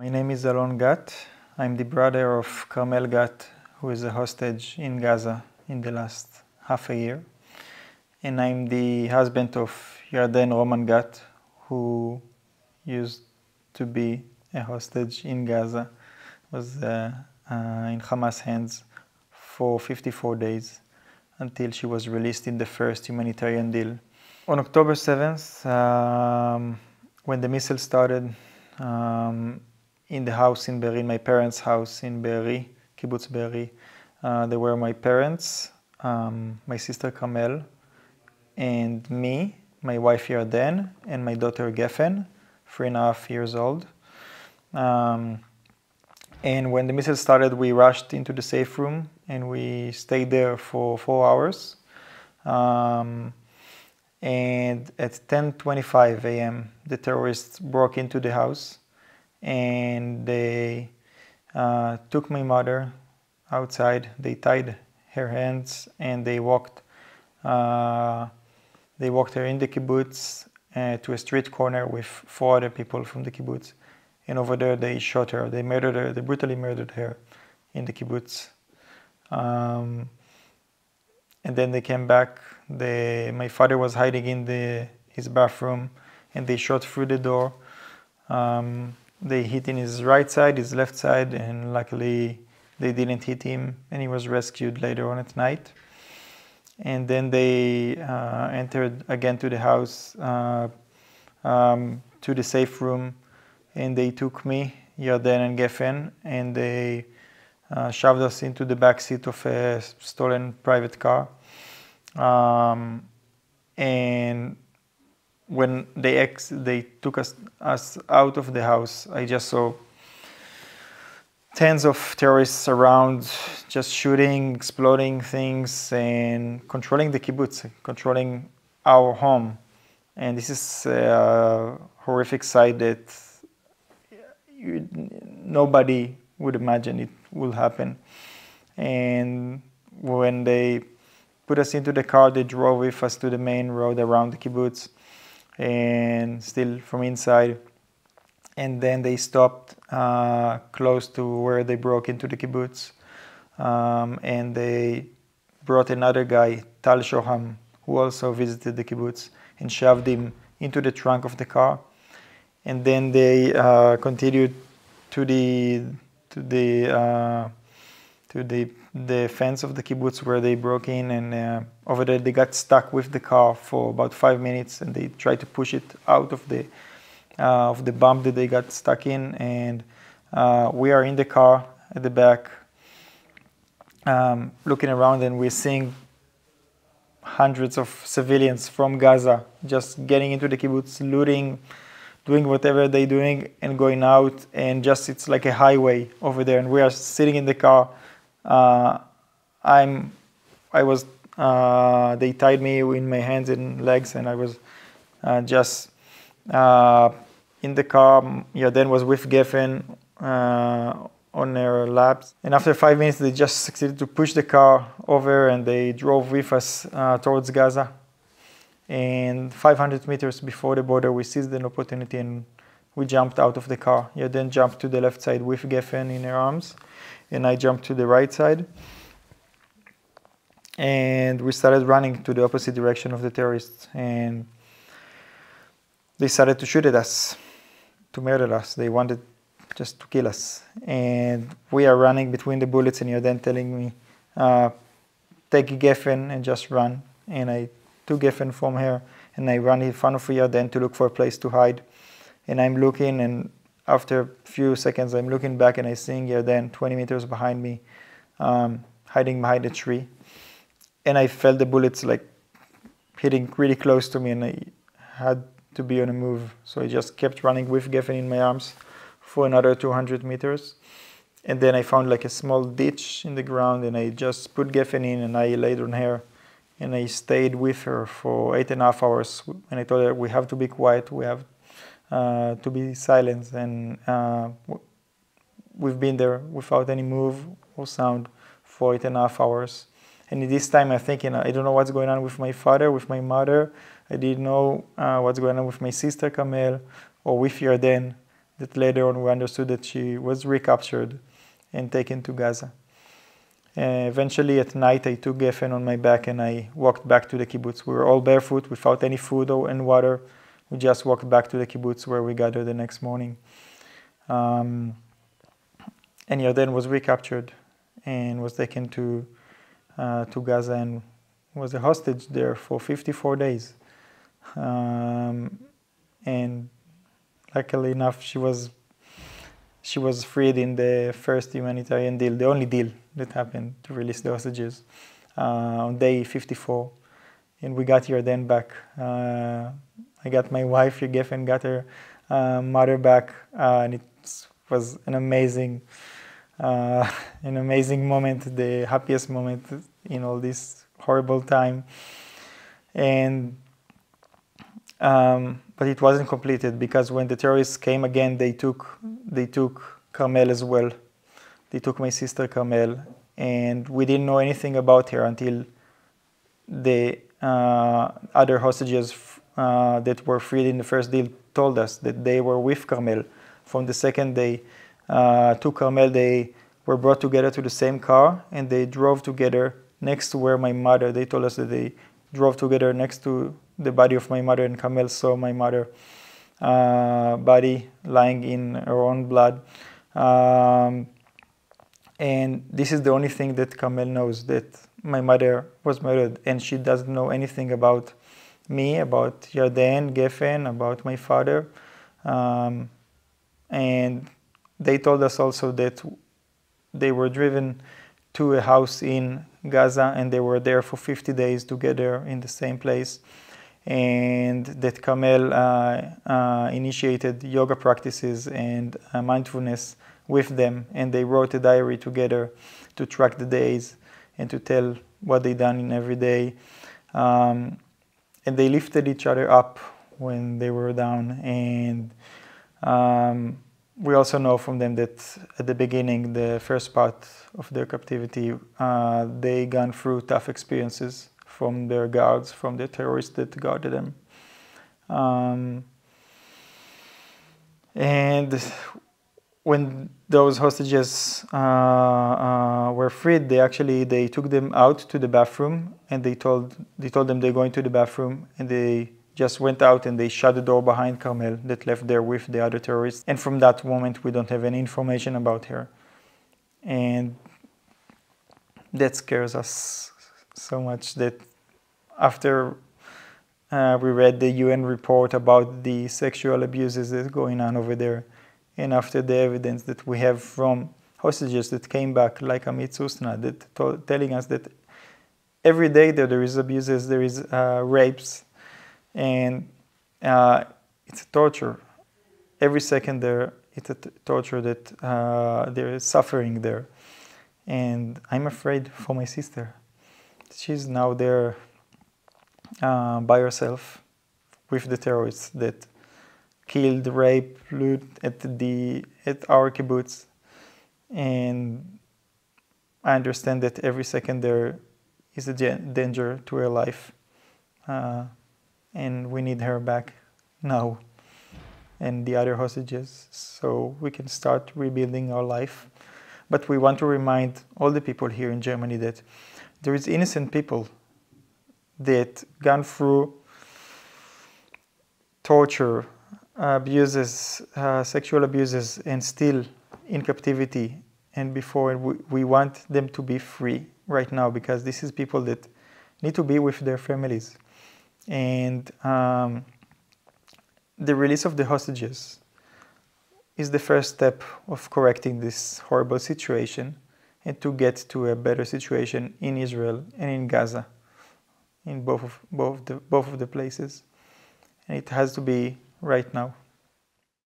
My name is Alon Gat. I'm the brother of Alon Gat, who is a hostage in Gaza in the last half a year. And I'm the husband of Yarden Gat, who used to be a hostage in Gaza, was in Hamas hands for 54 days until she was released in the first humanitarian deal. On October 7th, when the missile started, in the house in Be'eri, my parents' house in Be'eri, Kibbutz Be'eri, there were my parents, my sister Carmel, and me, my wife Yarden, and my daughter Geffen, 3.5 years old. And when the missile started, we rushed into the safe room and we stayed there for 4 hours. And at 10:25 a.m., the terrorists broke into the house and they took my mother outside. They tied her hands and they walked her in the kibbutz to a street corner with 4 other people from the kibbutz. And over there they shot her, they murdered her, they brutally murdered her in the kibbutz. And then they came back. My father was hiding in his bathroom and they shot through the door. They hit in his right side, his left side, and luckily they didn't hit him and he was rescued later on at night. And then they entered again to the house, to the safe room, and they took me, Yarden and Geffen, and they shoved us into the back seat of a stolen private car. And when they took us out of the house, I just saw tens of terrorists around, just shooting, exploding things, and controlling the kibbutz, controlling our home. And this is a horrific sight that nobody would imagine it will happen. And when they put us into the car, they drove with us to the main road around the kibbutz, and still from inside. And then they stopped close to where they broke into the kibbutz, and they brought another guy, Tal Shoham, who also visited the kibbutz, and shoved him into the trunk of the car. And then they continued to the fence of the kibbutz where they broke in, and over there they got stuck with the car for about 5 minutes, and they tried to push it out of the bump that they got stuck in. And we are in the car at the back, looking around, and we're seeing hundreds of civilians from Gaza just getting into the kibbutz, looting, doing whatever they're doing, and going out, and just it's like a highway over there, and we are sitting in the car. They tied me in my hands and legs, and I was just in the car. Yarden was with Geffen on their laps, and after 5 minutes they just succeeded to push the car over, and they drove with us towards Gaza. And 500 meters before the border, we seized an opportunity and we jumped out of the car. Yarden jumped to the left side with Geffen in her arms, and I jumped to the right side. And we started running to the opposite direction of the terrorists, and they started to shoot at us, to murder us. They wanted just to kill us. And we are running between the bullets, and Yarden telling me, take Geffen and just run. And I took Geffen from her, and I ran in front of Yarden to look for a place to hide. And I'm looking, and after a few seconds, I'm looking back, and I see Yarden 20 meters behind me, hiding behind a tree. And I felt the bullets like hitting really close to me, and I had to be on a move. So I just kept running with Geffen in my arms for another 200 meters. And then I found like a small ditch in the ground, and I just put Geffen in, and I laid on her. And I stayed with her for 8.5 hours. And I told her, we have to be quiet, we have to be silent. And we've been there without any move or sound for 8.5 hours. And in this time, I'm thinking, I don't know what's going on with my father, with my mother. I didn't know what's going on with my sister Carmel or with Yarden. that later on we understood that she was recaptured and taken to Gaza. Eventually at night I took Geffen on my back and I walked back to the kibbutz. We were all barefoot without any food and water. We just walked back to the kibbutz where we gathered the next morning. And Yarden was recaptured and was taken to Gaza and was a hostage there for 54 days. And luckily enough, she was freed in the first humanitarian deal, the only deal that happened to release the hostages, on day 54. And we got Yarden back. I got my wife, Geffen, got her mother back, and it was an amazing moment, the happiest moment in all this horrible time. And but it wasn't completed because when the terrorists came again, they took Carmel as well. They took my sister Carmel, and we didn't know anything about her until the other hostages that were freed in the first deal told us that they were with Carmel. From the second day to Carmel, they were brought together to the same car, and they drove together next to where my mother. They told us that they drove together next to the body of my mother, and Carmel saw my mother body lying in her own blood. And this is the only thing that Carmel knows, that my mother was murdered, and she doesn't know anything about me, about Yarden, Geffen, about my father. And they told us also that they were driven to a house in Gaza, and they were there for 50 days together in the same place. And that Carmel initiated yoga practices and mindfulness with them, and they wrote a diary together to track the days and to tell what they done in every day. And they lifted each other up when they were down. And we also know from them that at the beginning, the first part of their captivity, they gone through tough experiences from their guards, from the terrorists that guarded them. And when those hostages were freed, they took them out to the bathroom, and they told them they're going to the bathroom, and they just went out and they shut the door behind Carmel that left there with the other terrorists. And from that moment, we don't have any information about her. And that scares us so much that after we read the UN report about the sexual abuses that's going on over there, and after the evidence that we have from hostages that came back, like Amit Susna, that telling us that every day there is abuses, there is rapes, and it's a torture. Every second there, it's a torture that there is suffering there. And I'm afraid for my sister. She's now there by herself with the terrorists that killed, raped, loot at our kibbutz. And I understand that every second there is a danger to her life. And we need her back now, and the other hostages, so we can start rebuilding our life. But we want to remind all the people here in Germany that there is innocent people that gone through torture, abuses, sexual abuses, and still in captivity. And before, we want them to be free right now, because this is people that need to be with their families. And the release of the hostages is the first step of correcting this horrible situation and to get to a better situation in Israel and in Gaza, in both of the places. And it has to be right now.